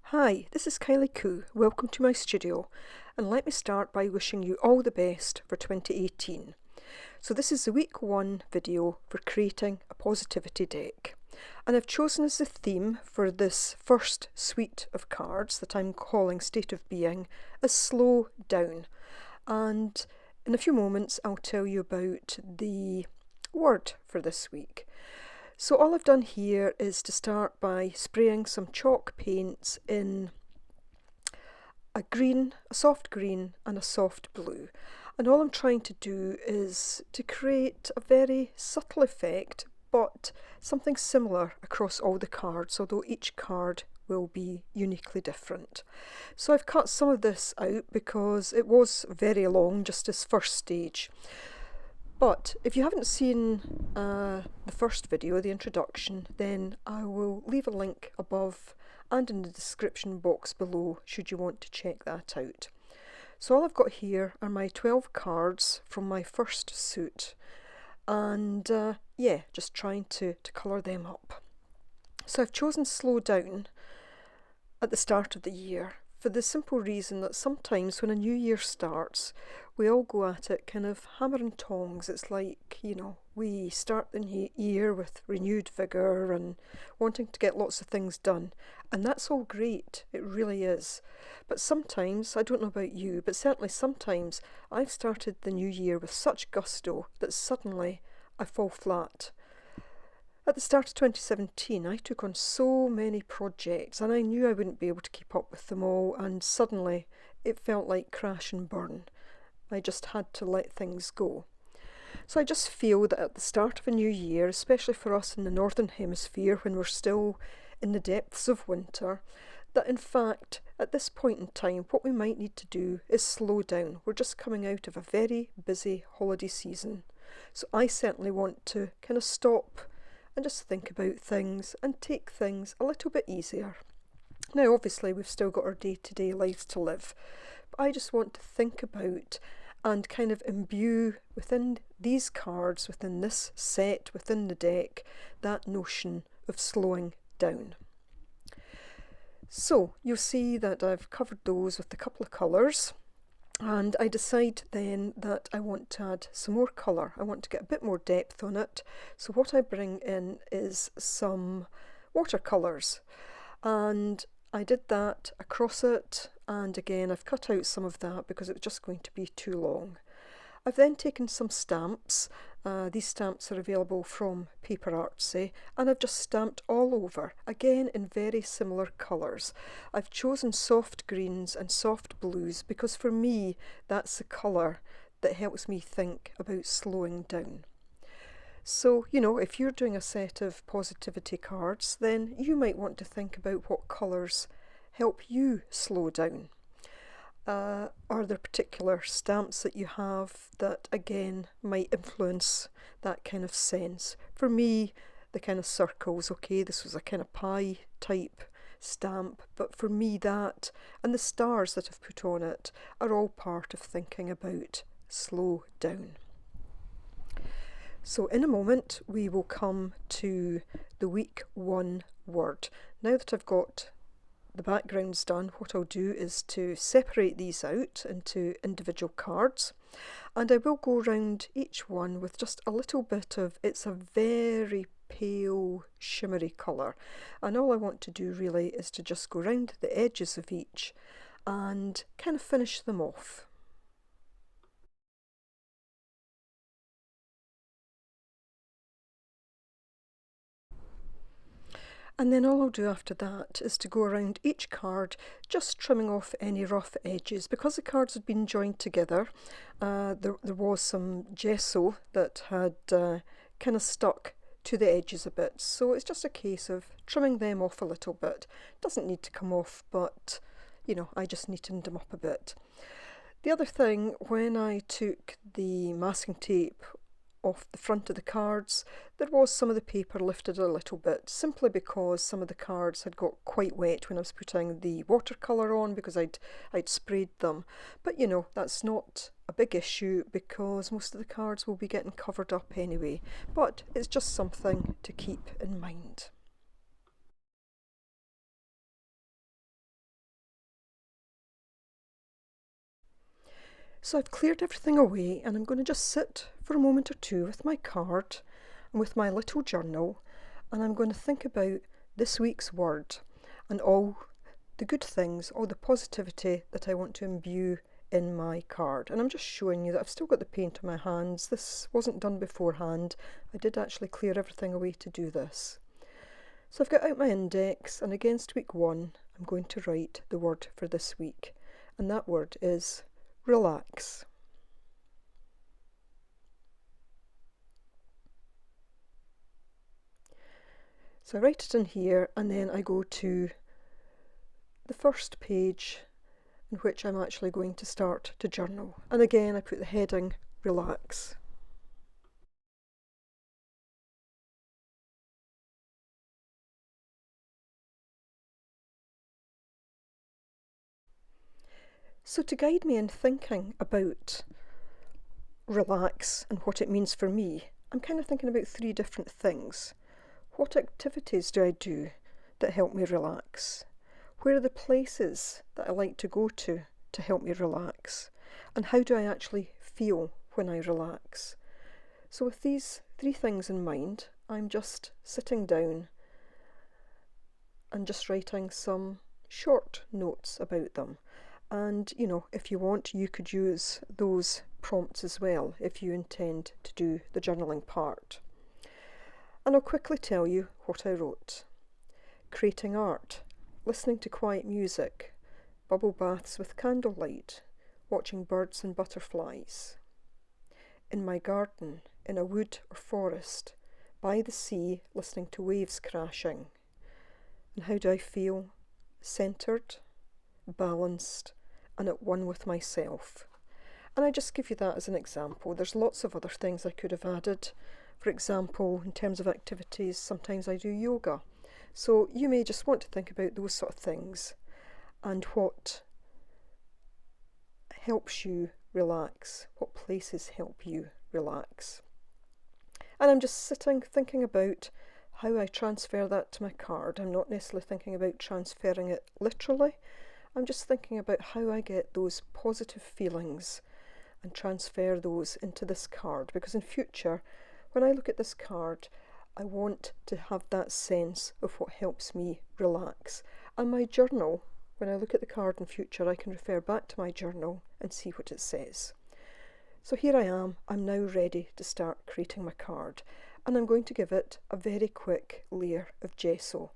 Hi, this is Kylie Koo. Welcome to my studio, and let me start by wishing you all the best for 2018. So this is the week 1 video for creating a positivity deck, and I've chosen as the theme for this first suite of cards that I'm calling State of Being as Slow Down. And in a few moments I'll tell you about the word for this week. So all I've done here is to start by spraying some chalk paints in a green, a soft green and a soft blue. And all I'm trying to do is to create a very subtle effect, but something similar across all the cards, although each card will be uniquely different. So I've cut some of this out because it was very long, just this first stage. But if you haven't seen the first video, the introduction, then I will leave a link above and in the description box below should you want to check that out. So all I've got here are my 12 cards from my first suit, and yeah, just trying to colour them up. So I've chosen Slow Down at the start of the year for the simple reason that sometimes when a new year starts, we all go at it kind of hammer and tongs. It's like, we start the new year with renewed vigour and wanting to get lots of things done. And that's all great, it really is. But sometimes, I don't know about you, but certainly sometimes I've started the new year with such gusto that suddenly I fall flat. At the start of 2017, I took on so many projects and I knew I wouldn't be able to keep up with them all, and suddenly it felt like crash and burn. I just had to let things go. So I just feel that at the start of a new year, especially for us in the Northern Hemisphere when we're still in the depths of winter, that in fact at this point in time what we might need to do is slow down. We're just coming out of a very busy holiday season. So I certainly want to kind of stop and just think about things and take things a little bit easier. Now obviously we've still got our day-to-day lives to live, but I just want to think about and kind of imbue within these cards, within this set, within the deck, that notion of slowing down. So you'll see that I've covered those with a couple of colours. And I decide then that I want to add some more colour. I want to get a bit more depth on it. So what I bring in is some watercolours. And I did that across it. And again, I've cut out some of that because it was just going to be too long. I've then taken some stamps. These stamps are available from Paper Artsy, and I've just stamped all over, again in very similar colours. I've chosen soft greens and soft blues because for me that's the colour that helps me think about slowing down. So, if you're doing a set of positivity cards, then you might want to think about what colours help you slow down. Are there particular stamps that you have that again might influence that kind of sense? For me, the kind of circles, okay, this was a kind of pie type stamp, but for me that and the stars that I've put on it are all part of thinking about slow down. So in a moment we will come to the week 1 word. Now that I've got the background's done, what I'll do is to separate these out into individual cards, and I will go around each one with just a little bit of, it's a very pale shimmery colour, and all I want to do really is to just go around the edges of each and kind of finish them off. And then all I'll do after that is to go around each card, just trimming off any rough edges. Because the cards had been joined together, there was some gesso that had kind of stuck to the edges a bit. So it's just a case of trimming them off a little bit. Doesn't need to come off, but I just neatened them up a bit. The other thing, when I took the masking tape off the front of the cards, there was some of the paper lifted a little bit, simply because some of the cards had got quite wet when I was putting the watercolour on because I'd sprayed them. But that's not a big issue because most of the cards will be getting covered up anyway, but it's just something to keep in mind. So I've cleared everything away and I'm going to just sit for a moment or two with my card and with my little journal, and I'm going to think about this week's word and all the good things, all the positivity that I want to imbue in my card. And I'm just showing you that I've still got the paint on my hands. This wasn't done beforehand. I did actually clear everything away to do this. So I've got out my index, and against week 1 I'm going to write the word for this week, and that word is relax. So I write it in here, and then I go to the first page in which I'm actually going to start to journal. And again I put the heading relax. So to guide me in thinking about relax and what it means for me, I'm kind of thinking about 3 different things. What activities do I do that help me relax? Where are the places that I like to go to help me relax? And how do I actually feel when I relax? So with these 3 things in mind, I'm just sitting down and just writing some short notes about them. And you know, if you want, you could use those prompts as well if you intend to do the journaling part. And I'll quickly tell you what I wrote. Creating art, listening to quiet music, bubble baths with candlelight, watching birds and butterflies. In my garden, in a wood or forest, by the sea, listening to waves crashing. And how do I feel? Centred, balanced, and at one with myself. And I just give you that as an example. There's lots of other things I could have added. For example, in terms of activities, sometimes I do yoga. So you may just want to think about those sort of things and what helps you relax, what places help you relax. And I'm just sitting thinking about how I transfer that to my card. I'm not necessarily thinking about transferring it literally. I'm just thinking about how I get those positive feelings and transfer those into this card, because in future, when I look at this card, I want to have that sense of what helps me relax. And my journal, when I look at the card in future, I can refer back to my journal and see what it says. So here I am, I'm now ready to start creating my card, and I'm going to give it a very quick layer of gesso.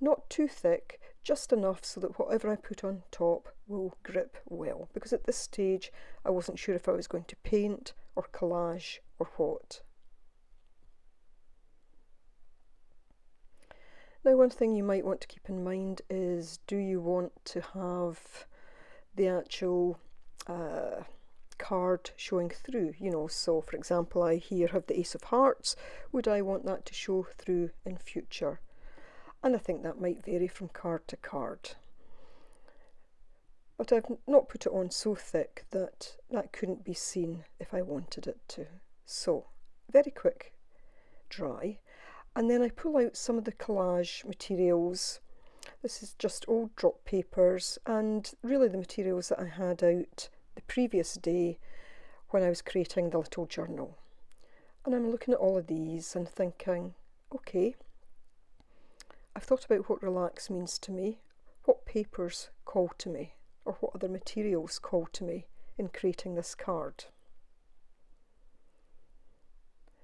Not too thick, just enough so that whatever I put on top will grip well, because at this stage I wasn't sure if I was going to paint or collage or what. Now, one thing you might want to keep in mind is, do you want to have the actual card showing through? You know, so for example, I here have the Ace of Hearts. Would I want that to show through in future? And I think that might vary from card to card. But I've not put it on so thick that that couldn't be seen if I wanted it to. So, very quick dry. And then I pull out some of the collage materials. This is just old drop papers and really the materials that I had out the previous day when I was creating the little journal. And I'm looking at all of these and thinking, okay, I've thought about what relax means to me, what papers call to me, or what other materials call to me in creating this card.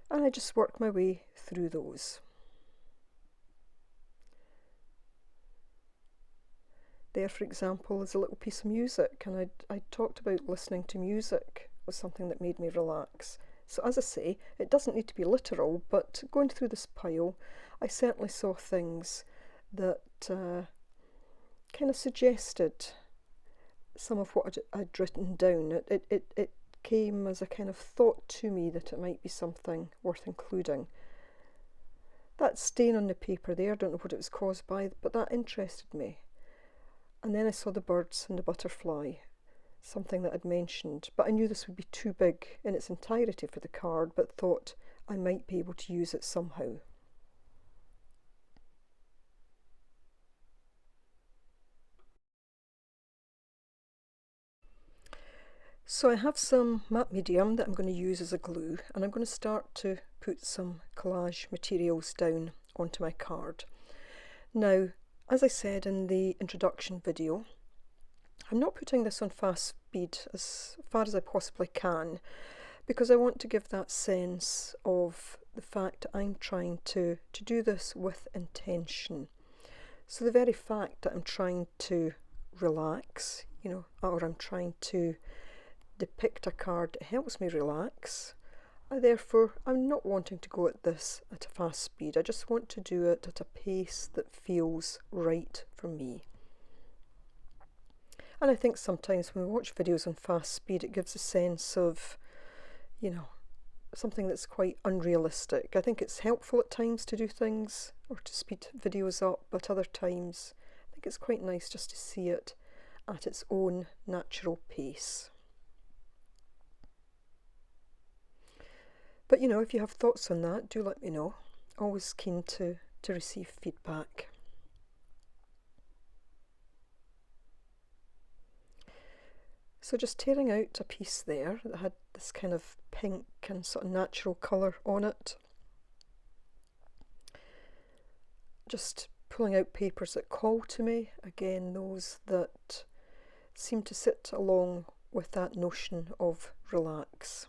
And I just work my way through those. There, for example, is a little piece of music, and I talked about listening to music was something that made me relax. So as I say, it doesn't need to be literal, but going through this pile, I certainly saw things that kind of suggested some of what I'd written down. It came as a kind of thought to me that it might be something worth including. That stain on the paper there, I don't know what it was caused by, but that interested me. And then I saw the birds and the butterfly, something that I'd mentioned, but I knew this would be too big in its entirety for the card, but thought I might be able to use it somehow. So I have some matte medium that I'm going to use as a glue, and I'm going to start to put some collage materials down onto my card. Now, as I said in the introduction video, I'm not putting this on fast speed as far as I possibly can, because I want to give that sense of the fact that I'm trying to do this with intention. So the very fact that I'm trying to relax, or I'm trying to depict a card that helps me relax, therefore I'm not wanting to go at this at a fast speed. I just want to do it at a pace that feels right for me. And I think sometimes when we watch videos on fast speed, it gives a sense of, something that's quite unrealistic. I think it's helpful at times to do things or to speed videos up, but other times I think it's quite nice just to see it at its own natural pace. But if you have thoughts on that, do let me know. Always keen to receive feedback. So just tearing out a piece there that had this kind of pink and sort of natural colour on it. Just pulling out papers that call to me, again those that seem to sit along with that notion of relax.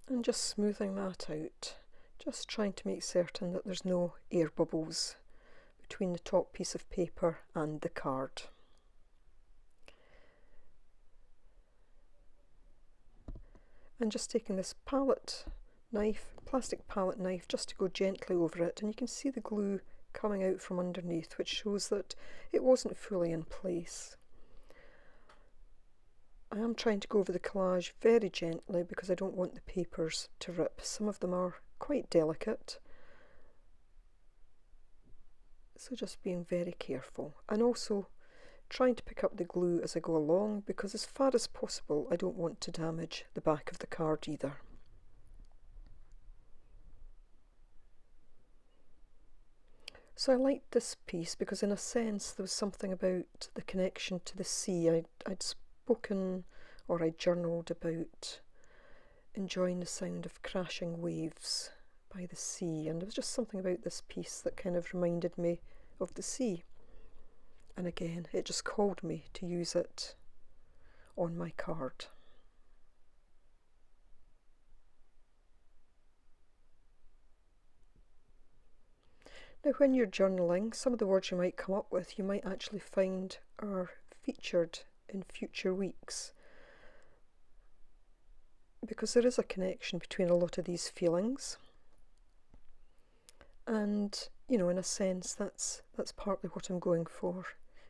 And just smoothing that out, just trying to make certain that there's no air bubbles between the top piece of paper and the card. And just taking this palette knife, plastic palette knife, just to go gently over it, and you can see the glue coming out from underneath, which shows that it wasn't fully in place. I am trying to go over the collage very gently because I don't want the papers to rip. Some of them are quite delicate, so just being very careful, and also trying to pick up the glue as I go along, because as far as possible I don't want to damage the back of the card either. So I liked this piece because in a sense there was something about the connection to the sea. I'd spoken or I journaled about enjoying the sound of crashing waves by the sea, and there was just something about this piece that kind of reminded me of the sea. And again, it just called me to use it on my card. Now, when you're journaling, some of the words you might come up with, you might actually find are featured in future weeks, because there is a connection between a lot of these feelings. And, in a sense, that's partly what I'm going for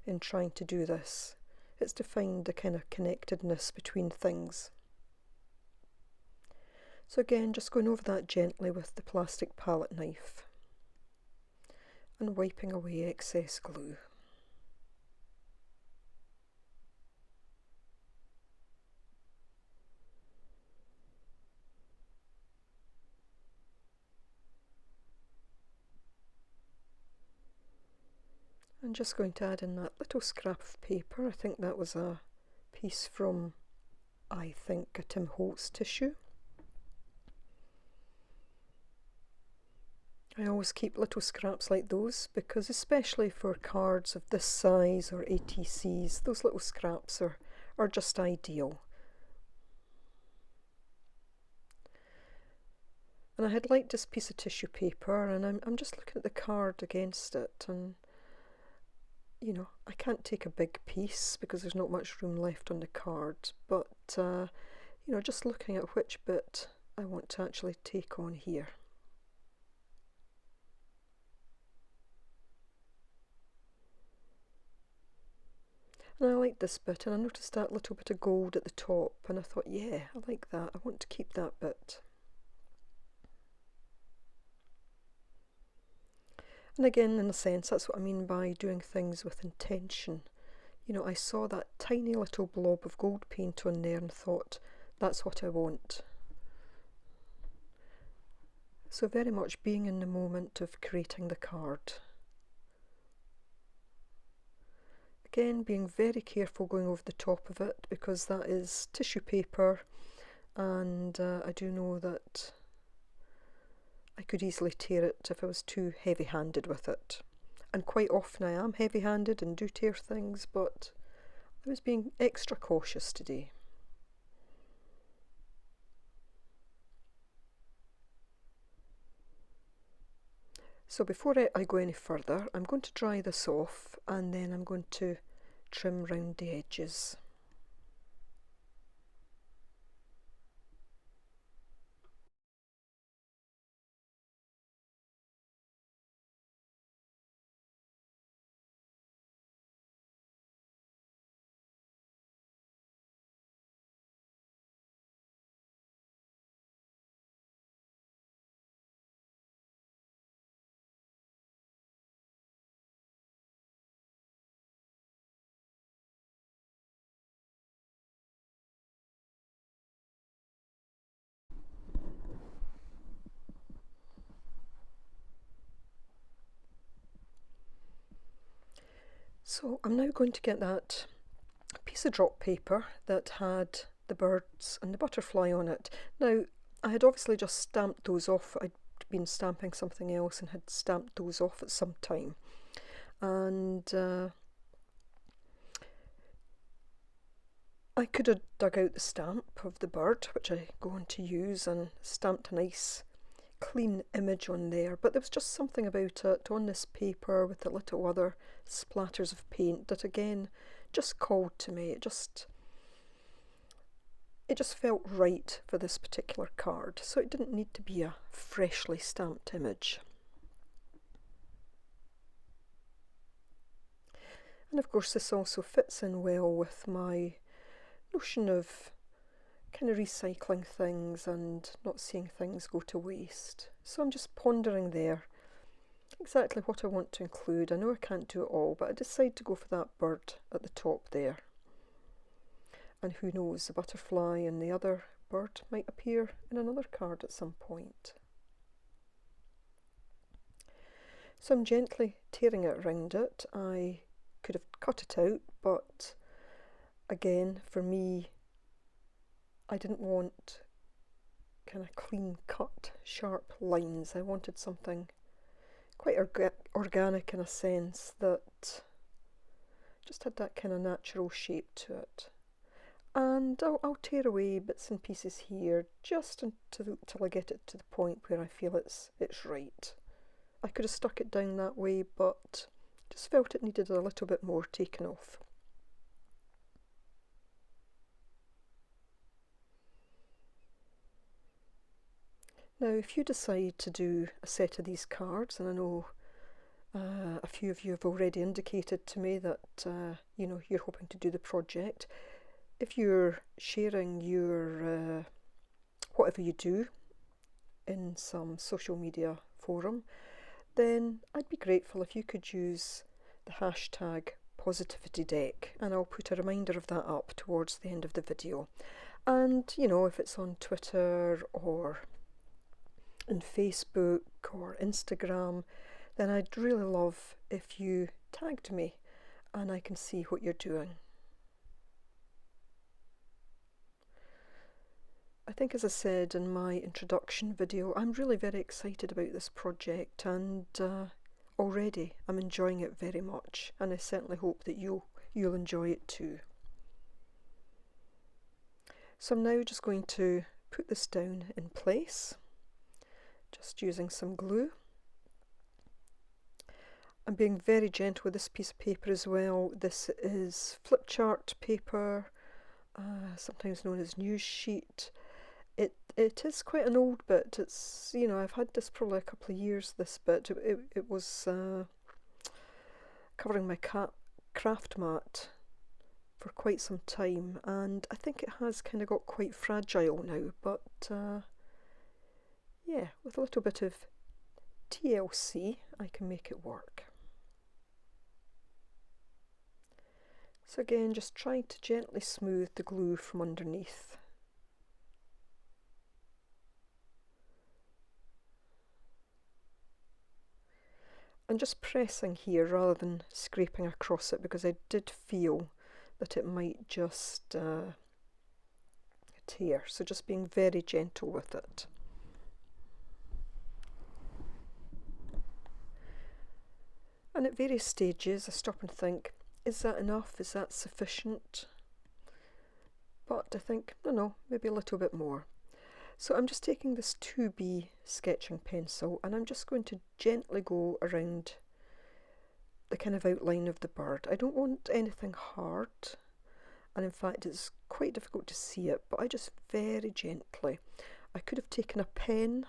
in trying to do this. It's to find the kind of connectedness between things. So again, just going over that gently with the plastic palette knife and wiping away excess glue. I'm just going to add in that little scrap of paper. I think that was a piece from, a Tim Holtz tissue. I always keep little scraps like those because, especially for cards of this size or ATCs, those little scraps are just ideal. And I had liked this piece of tissue paper, and I'm just looking at the card against it, and I can't take a big piece because there's not much room left on the card, but just looking at which bit I want to actually take on here. And I like this bit, and I noticed that little bit of gold at the top, and I thought, yeah, I like that, I want to keep that bit. And again, in a sense, that's what I mean by doing things with intention. You know, I saw that tiny little blob of gold paint on there and thought, that's what I want. So very much being in the moment of creating the card. Again, being very careful going over the top of it, because that is tissue paper, and I do know that I could easily tear it if I was too heavy-handed with it. And quite often I am heavy-handed and do tear things, but I was being extra cautious today. So before I go any further, I'm going to dry this off, and then I'm going to trim round the edges. So I'm now going to get that piece of drop paper that had the birds and the butterfly on it. Now, I had obviously just stamped those off. I'd been stamping something else and had stamped those off at some time. And I could have dug out the stamp of the bird, which I go on to use, and stamped a nice clean image on there, but there was just something about it on this paper with the little other splatters of paint that again just called to me. It just felt right for this particular card, so it didn't need to be a freshly stamped image. And of course this also fits in well with my notion of kind of recycling things and not seeing things go to waste. So I'm just pondering there exactly what I want to include. I know I can't do it all, but I decided to go for that bird at the top there. And who knows, the butterfly and the other bird might appear in another card at some point. So I'm gently tearing it around it. I could have cut it out, but again, for me, I didn't want kind of clean cut, sharp lines. I wanted something quite organic in a sense that just had that kind of natural shape to it. And I'll tear away bits and pieces here just until I get it to the point where I feel it's right. I could have stuck it down that way, but just felt it needed a little bit more taken off. Now, if you decide to do a set of these cards, and I know a few of you have already indicated to me that you know, you're hoping to do the project. If you're sharing your whatever you do in some social media forum, then I'd be grateful if you could use the hashtag positivitydeck, and I'll put a reminder of that up towards the end of the video. And you know, if it's on Twitter or in Facebook or Instagram, then I'd really love if you tagged me and I can see what you're doing. I think, as I said in my introduction video, I'm really very excited about this project, and already I'm enjoying it very much, and I certainly hope that you'll enjoy it too. So I'm now just going to put this down in place, just using some glue. I'm being very gentle with this piece of paper as well. This is flip chart paper, sometimes known as news sheet. It is quite an old bit. It's, you know, I've had this probably a couple of years, this bit. It was covering my craft mat for quite some time, and I think it has kind of got quite fragile now, but yeah, with a little bit of TLC I can make it work. So again, just trying to gently smooth the glue from underneath. And just pressing here rather than scraping across it, because I did feel that it might just tear. So just being very gentle with it. And at various stages I stop and think, is that enough? Is that sufficient? But I think, no, maybe a little bit more. So I'm just taking this 2B sketching pencil and I'm just going to gently go around the kind of outline of the bird. I don't want anything hard, and in fact it's quite difficult to see it, but I just very gently. I could have taken a pen,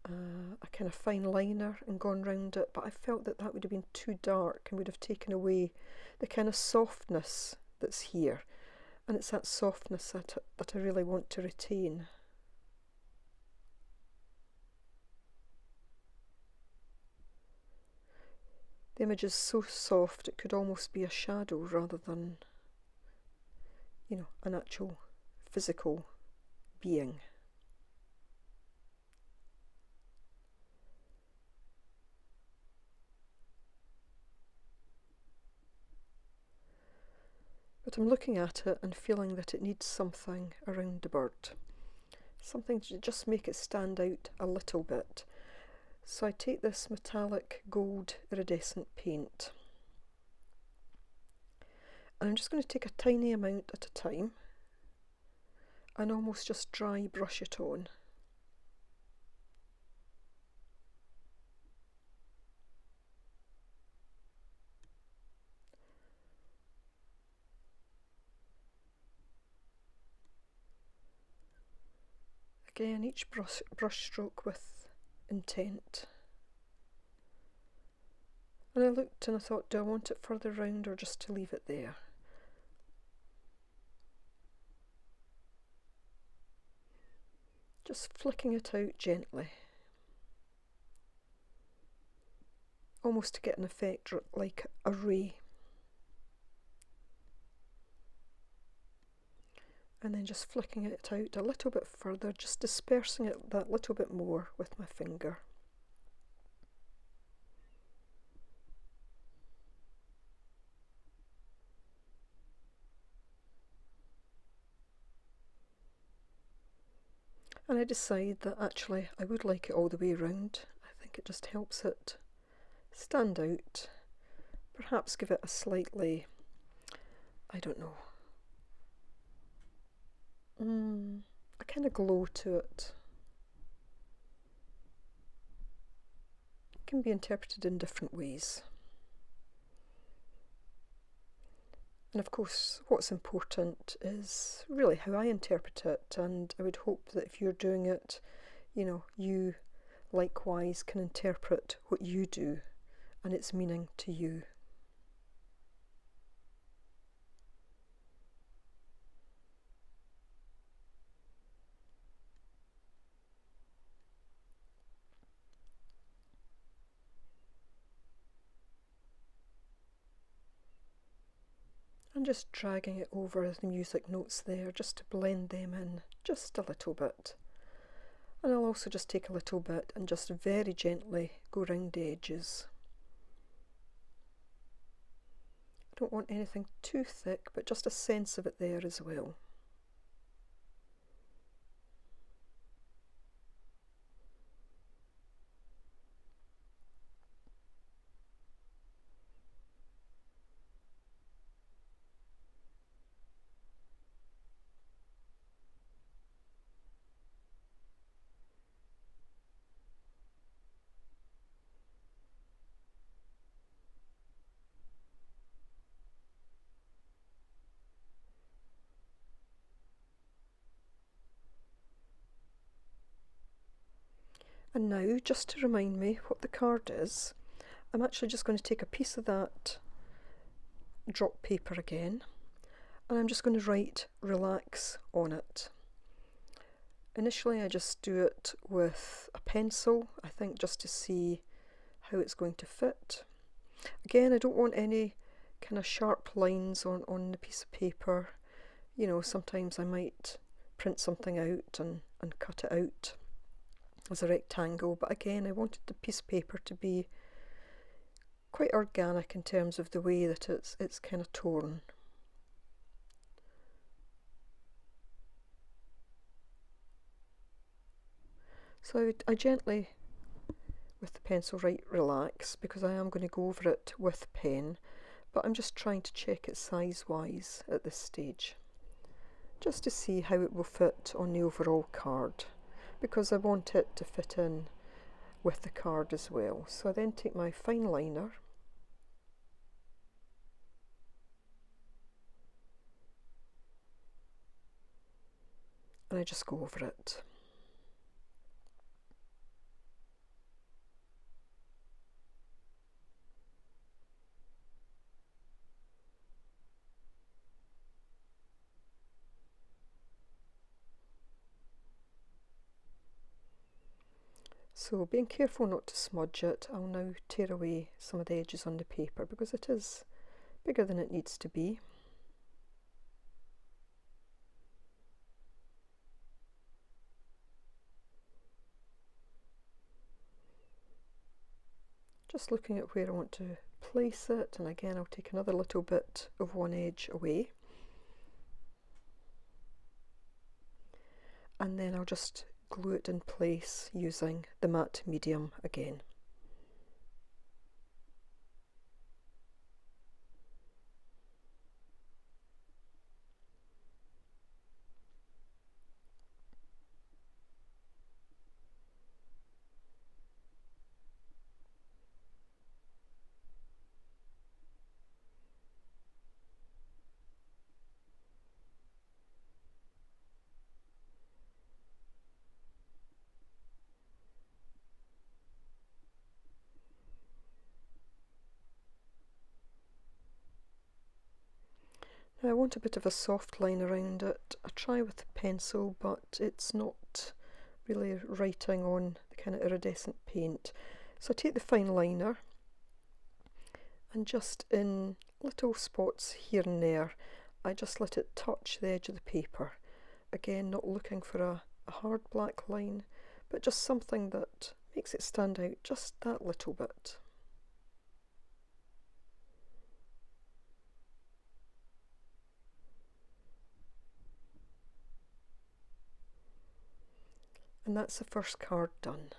a kind of fine liner, and gone round it, but I felt that that would have been too dark and would have taken away the kind of softness that's here. And it's that softness that I really want to retain. The image is so soft it could almost be a shadow rather than, you know, an actual physical being. But I'm looking at it and feeling that it needs something around the bird. Something to just make it stand out a little bit. So I take this metallic gold iridescent paint. And I'm just going to take a tiny amount at a time and almost just dry brush it on. Again, each brush stroke with intent. And I looked and I thought, do I want it further round or just to leave it there? Just flicking it out gently. Almost to get an effect like a ray. And then just flicking it out a little bit further, just dispersing it that little bit more with my finger. And I decide that actually I would like it all the way around. I think it just helps it stand out, perhaps give it a slightly, I don't know, a kind of glow to it. It can be interpreted in different ways. And of course, what's important is really how I interpret it, and I would hope that if you're doing it, you know, you likewise can interpret what you do and its meaning to you. And just dragging it over the music notes there, just to blend them in just a little bit. And I'll also just take a little bit and just very gently go round the edges. I don't want anything too thick, but just a sense of it there as well. And now, just to remind me what the card is, I'm actually just going to take a piece of that drop paper again, and I'm just going to write relax on it. Initially I just do it with a pencil, I think just to see how it's going to fit. Again, I don't want any kind of sharp lines on the piece of paper. You know, sometimes I might print something out and cut it out as a rectangle, but again I wanted the piece of paper to be quite organic in terms of the way that it's kind of torn. So I gently, with the pencil, write relax, because I am going to go over it with pen, but I'm just trying to check it size wise at this stage, just to see how it will fit on the overall card, because I want it to fit in with the card as well. So I then take my fine liner and I just go over it. So being careful not to smudge it, I'll now tear away some of the edges on the paper because it is bigger than it needs to be. Just looking at where I want to place it, and again I'll take another little bit of one edge away. And then I'll just glue it in place using the matte medium again. Now I want a bit of a soft line around it. I try with the pencil, but it's not really writing on the kind of iridescent paint. So I take the fine liner and just in little spots here and there, I just let it touch the edge of the paper. Again, not looking for a hard black line, but just something that makes it stand out just that little bit. And that's the first card done.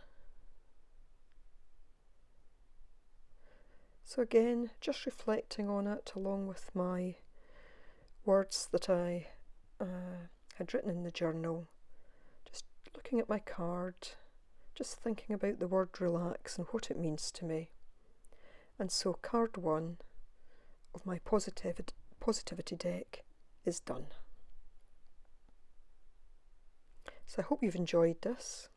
So again, just reflecting on it along with my words that I had written in the journal, just looking at my card, just thinking about the word relax and what it means to me. And so card 1 of my positivity deck is done. So I hope you've enjoyed this.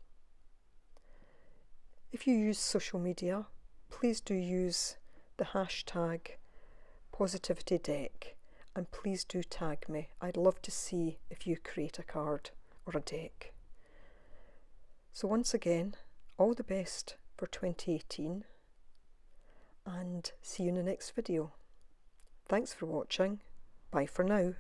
If you use social media, please do use the hashtag positivitydeck, and please do tag me. I'd love to see if you create a card or a deck. So once again, all the best for 2018, and see you in the next video. Thanks for watching. Bye for now.